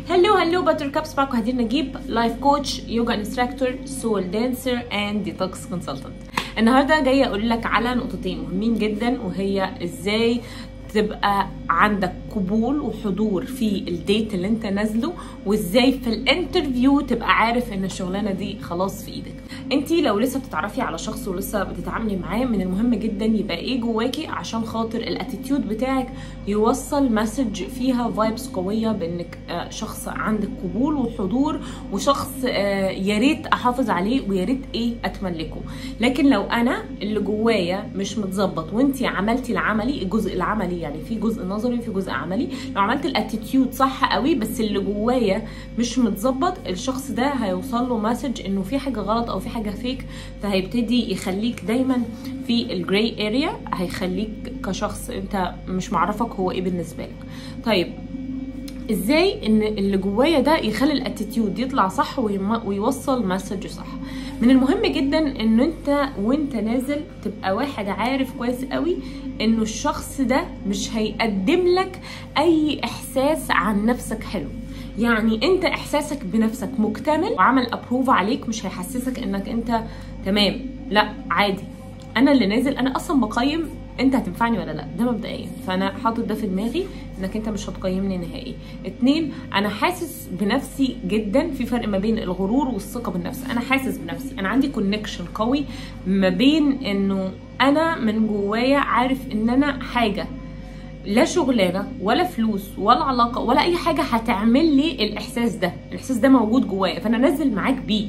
هلو باتر كابس، معاكم هدير نجيب، لايف كوتش، يوجا انستراكتور، سول دانسر اند ديتوكس كونسلتنت. النهارده جايه اقول لك على نقطتين مهمين جدا، وهي ازاي تبقى عندك قبول وحضور في الديت اللي انت نازله، وازاي في الانترفيو تبقى عارف ان الشغلانه دي خلاص في ايدك. انتي لو لسه بتتعرفي على شخص ولسه بتتعاملي معاه، من المهم جدا يبقى ايه جواكي، عشان خاطر الاتيتيود بتاعك يوصل مسج فيها فايبس قويه بانك شخص عندك قبول وحضور، وشخص يا ريت احافظ عليه ويا ريت اتملكه. لكن لو انا اللي جوايا مش متظبط وانتي عملتي العملي، الجزء العملي يعني في جزء نظري وفي جزء عملي، لو عملت الاتيتيود صح قوي بس اللي جوايا مش متظبط، الشخص ده هيوصل له مسج انه في حاجه غلط او في حاجه فيك، فهيبتدي يخليك دايما في الجراي اريا، هيخليك كشخص انت مش معرفك هو ايه بالنسبه لك. طيب ازاي ان اللي جوايا ده يخلي الاتيتيود يطلع صح ويوصل مسج صح؟ من المهم جدا ان انت وانت نازل تبقى واحد عارف كويس قوي انه الشخص ده مش هيقدم لك اي احساس عن نفسك حلو. يعني انت احساسك بنفسك مكتمل وعمل ابروف عليك، مش هيحسسك انك انت تمام، لا عادي. انا اللي نازل انا اصلا بقيم انت هتنفعني ولا لا، ده مبدئيا، فانا حاطط ده في دماغي انك انت مش هتقيمني نهائي. 2، انا حاسس بنفسي جدا، في فرق ما بين الغرور والثقه بالنفس. انا حاسس بنفسي، انا عندي كونكشن قوي ما بين انه انا من جوايا عارف ان انا حاجه، لا شغلانه ولا فلوس ولا علاقه ولا اي حاجه هتعمل لي الاحساس ده. الاحساس ده موجود جوايا، فانا نازل معاك بيه.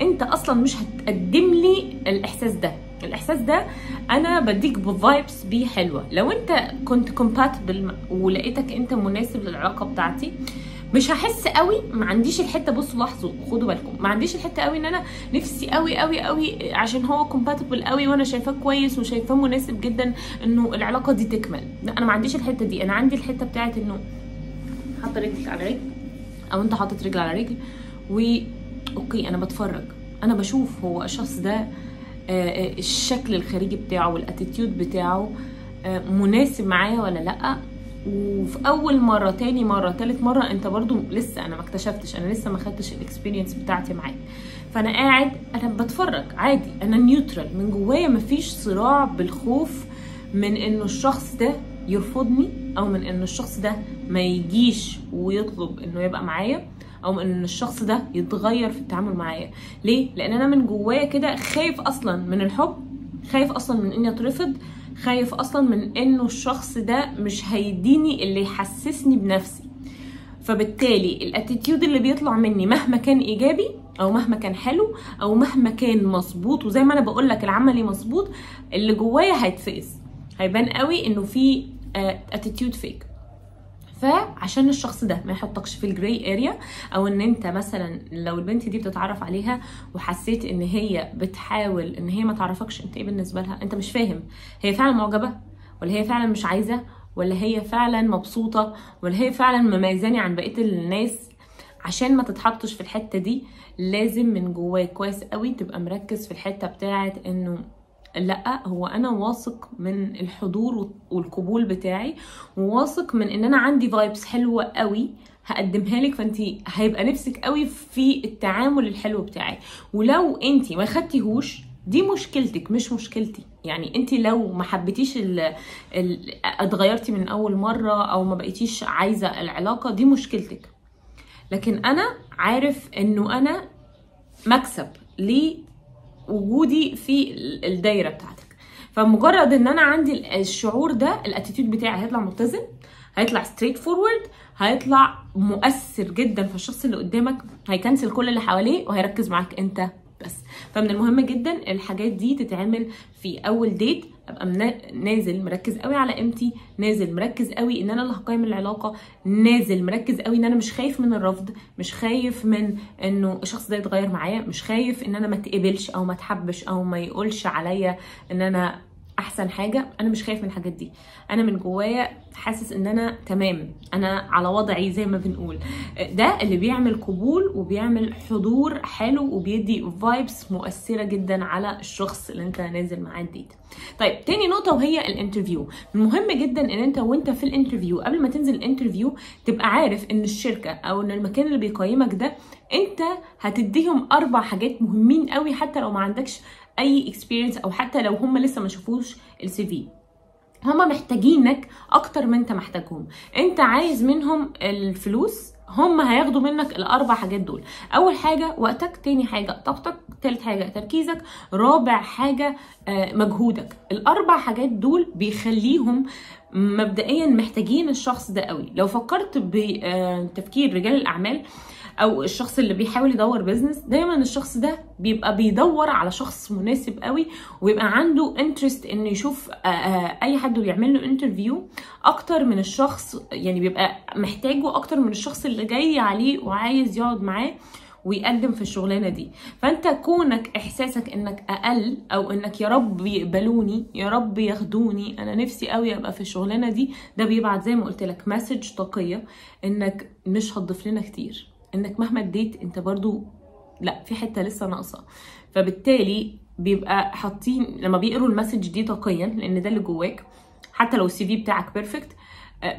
انت اصلا مش هتقدم لي الاحساس ده. الاحساس ده انا بديك بفايبس بيه حلوه. لو انت كنت كومباتبل ولقيتك انت مناسب للعلاقه بتاعتي، مش هحس قوي، ما عنديش الحته، بصوا لاحظوا خدوا بالكم، ما عنديش الحته قوي ان انا نفسي قوي قوي قوي عشان هو كومباتبل قوي وانا شايفاه كويس وشايفاه مناسب جدا انه العلاقه دي تكمل. لا، انا ما عنديش الحته دي. انا عندي الحته بتاعت انه حاطه رجلك على رجل او انت حاطط رجل على رجل، اوكي انا بتفرج، انا بشوف هو الشخص ده الشكل الخارجي بتاعه والاتيتيود بتاعه مناسب معايا ولا لا. وفي اول مره، تاني مره، تالت مره، انت برضو لسه انا ما اكتشفتش، انا لسه ما خدتش الاكسبيرينس بتاعتي معاك، فانا قاعد انا بتفرج عادي، انا نيوترال من جوايا، مفيش صراع بالخوف من انه الشخص ده يرفضني، او من انه الشخص ده ما يجيش ويطلب انه يبقى معايا، او ان الشخص ده يتغير في التعامل معايا. ليه؟ لان انا من جوايا كده خايف اصلا من الحب، خايف اصلا من اني اترفض، خايف اصلا من انه الشخص ده مش هيديني اللي يحسسني بنفسي. فبالتالي الاتيتيود اللي بيطلع مني مهما كان ايجابي او مهما كان حلو او مهما كان مظبوط، وزي ما انا بقول لك العملي مظبوط، اللي جوايا هيتفقس، هيبان قوي انه في اتيتيود فيك. فعشان الشخص ده ما يحطكش في الجراي اريا، او ان انت مثلا لو البنت دي بتتعرف عليها وحسيت ان هي بتحاول ان هي ما تعرفكش انت ايه بالنسبه لها، انت مش فاهم هي فعلا معجبه ولا هي فعلا مش عايزه ولا هي فعلا مبسوطه ولا هي فعلا مميزاني عن بقيه الناس. عشان ما تتحطش في الحته دي، لازم من جواك كويس قوي تبقى مركز في الحته بتاعت انه لا، هو انا واثق من الحضور والقبول بتاعي، وواثق من ان انا عندي فايبس حلوه قوي هقدمها لك، فانتي هيبقى نفسك قوي في التعامل الحلو بتاعي. ولو انتي ما خدتيهوش، دي مشكلتك مش مشكلتي. يعني انتي لو ما حبيتيش اتغيرتي من اول مره او ما بقيتيش عايزه العلاقه، دي مشكلتك. لكن انا عارف انه انا مكسب وجودي في الدايره بتاعتك. فمجرد ان انا عندي الشعور ده، الاتيتيود بتاعي هيطلع متزن، هيطلع ستريت فورورد، هيطلع مؤثر جدا في الشخص اللي قدامك، هيكنسل كل اللي حواليه وهيركز معاك انت بس. فمن المهم جدا الحاجات دي تتعمل في اول ديت. ابقى نازل مركز قوي على قيمتي، نازل مركز قوي ان انا اللي هقيم العلاقه، نازل مركز قوي ان انا مش خايف من الرفض، مش خايف من انه الشخص ده يتغير معايا، مش خايف ان انا ما اتقبلش او ما اتحبش او ما يقولش عليا ان انا احسن حاجه، انا مش خايف من الحاجات دي، انا من جوايا حاسس ان انا تمام، انا على وضعي زي ما بنقول. ده اللي بيعمل قبول وبيعمل حضور حلو وبيدي فايبس مؤثره جدا على الشخص اللي انت نازل معاه الديت. طيب تاني نقطه وهي الانترفيو. مهم جدا ان انت وانت في الانترفيو قبل ما تنزل الانترفيو تبقى عارف ان الشركه او ان المكان اللي بيقيمك ده انت هتديهم 4 حاجات مهمين قوي، حتى لو ما عندكش اي اكسبيرينس او حتى لو هم لسه ما شافوش السي في. هم محتاجينك اكتر ما انت محتاجهم. انت عايز منهم الفلوس، هم هياخدوا منك ال4 حاجات دول. اول حاجه وقتك، تاني حاجه طاقتك، تالت حاجه تركيزك، رابع حاجه مجهودك. ال4 حاجات دول بيخليهم مبدئيا محتاجين الشخص ده قوي. لو فكرت بتفكير رجال الاعمال او الشخص اللي بيحاول يدور بيزنس، دايما الشخص ده بيبقى بيدور على شخص مناسب قوي، ويبقى عنده انترست انه يشوف اي حد بيعمل له انترفيو اكتر من الشخص، يعني بيبقى محتاجه اكتر من الشخص اللي جاي عليه وعايز يقعد معاه ويقدم في الشغلانه دي. فانت كونك احساسك انك اقل او انك يا رب يقبلوني، يا رب ياخدوني، انا نفسي قوي ابقى في الشغلانه دي، ده بيبعت زي ما قلت لك مسج طاقيه انك مش هتضيف لنا كتير، انك مهما اديت انت برضو لا في حته لسه ناقصه. فبالتالي بيبقى حاطين لما بيقروا المسج دي طاقيا، لان ده اللي جواك، حتى لو السي في بتاعك بيرفكت،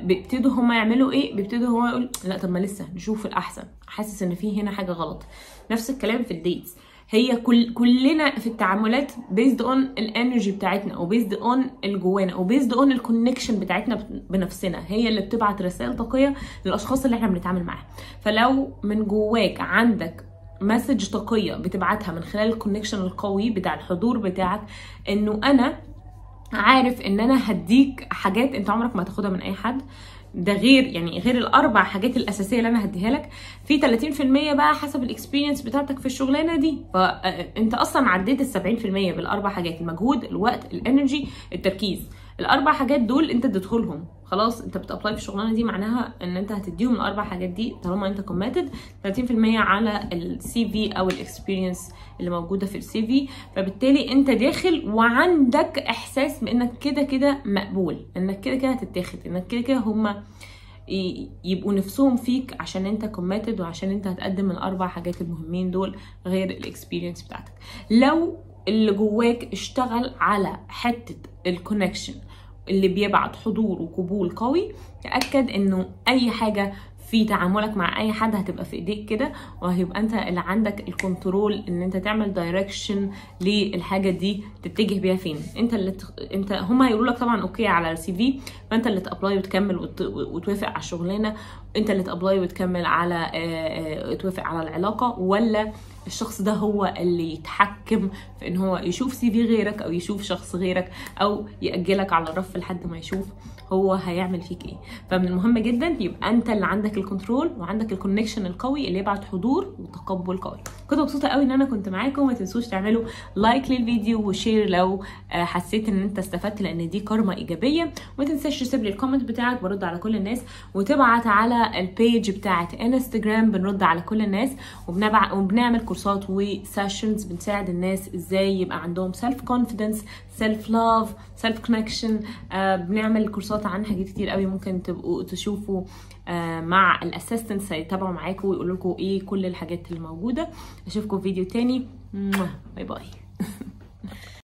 بيبتدوا هما يعملوا ايه؟ بيبتدوا هو يقول لا طب ما لسه نشوف الاحسن، حاسس ان في هنا حاجه غلط. نفس الكلام في الديتس، هي كلنا في التعاملات بيزد اون الانرجي بتاعتنا، او بيزد اون اللي جوانا، او بيزد اون الكونكشن بتاعتنا بنفسنا، هي اللي بتبعت رسائل طاقيه للاشخاص اللي احنا بنتعامل معاهم. فلو من جواك عندك مسج طاقيه بتبعتها من خلال الكونكشن القوي بتاع الحضور بتاعك، انه انا عارف ان انا هديك حاجات انت عمرك ما تاخدها من اي حد، ده غير يعني غير ال4 حاجات الاساسيه اللي انا هديها لك، في 30% بقى حسب الاكسبيرينس بتاعتك في الشغلانه دي. فانت اصلا عديت ال 70% بال4 حاجات: المجهود، الوقت، الانرجي، التركيز. ال4 حاجات دول انت اديتهم خلاص، انت بتابلاي في الشغلانه دي، معناها ان انت هتديهم ال4 حاجات دي طالما انت كوميتد. 30% على السي في او الاكسبيرينس اللي موجوده في السي في. فبالتالي انت داخل وعندك احساس بانك كده كده مقبول، انك كده كده هتتاخد، انك كده كده هما يبقوا نفسهم فيك عشان انت كوميتد وعشان انت هتقدم ال4 حاجات المهمين دول غير الاكسبيرينس بتاعتك. لو اللي جواك اشتغل على حته الكونكشن اللي بيبعت حضور وقبول قوي، تأكد انه اي حاجة في تعاملك مع اي حد هتبقى في ايديك كده، وهيبقى انت اللي عندك الكنترول ان انت تعمل دايركشن للحاجه دي تتجه بيها فين. انت اللي انت هم هيقولوا لك طبعا اوكي على السي في، فانت اللي تابلاي وتكمل وتوافق على الشغلانه، انت اللي تابلاي وتكمل على توافق على العلاقه، ولا الشخص ده هو اللي يتحكم في ان هو يشوف سي في غيرك او يشوف شخص غيرك او يأجلك على الرف لحد ما يشوف هو هيعمل فيك ايه. فمن المهم جدا يبقى انت اللي عندك الكنترول وعندك الكونكشن القوي اللي يبعت حضور وتقبل قوي. كنت مبسوطه قوي ان انا كنت معاكم. ما تنسوش تعملوا لايك للفيديو وشير لو حسيت ان انت استفدت، لان دي كارما ايجابيه. وما تنساش تسيب لي الكومنت بتاعك، برد على كل الناس، وتبعت على البيج بتاعت انستجرام، بنرد على كل الناس، وبنعمل كورسات وسيشنز بنساعد الناس ازاي يبقى عندهم سيلف كونفيدنس، سيلف لاف، سيلف كونكشن. بنعمل كورسات عن حاجات كتير قوي ممكن تبقوا تشوفوا مع الاسيستنتس هيتابعوا معاكم ويقولوا لكم ايه كل الحاجات اللي موجوده. اشوفكم في فيديو تاني. باي باي.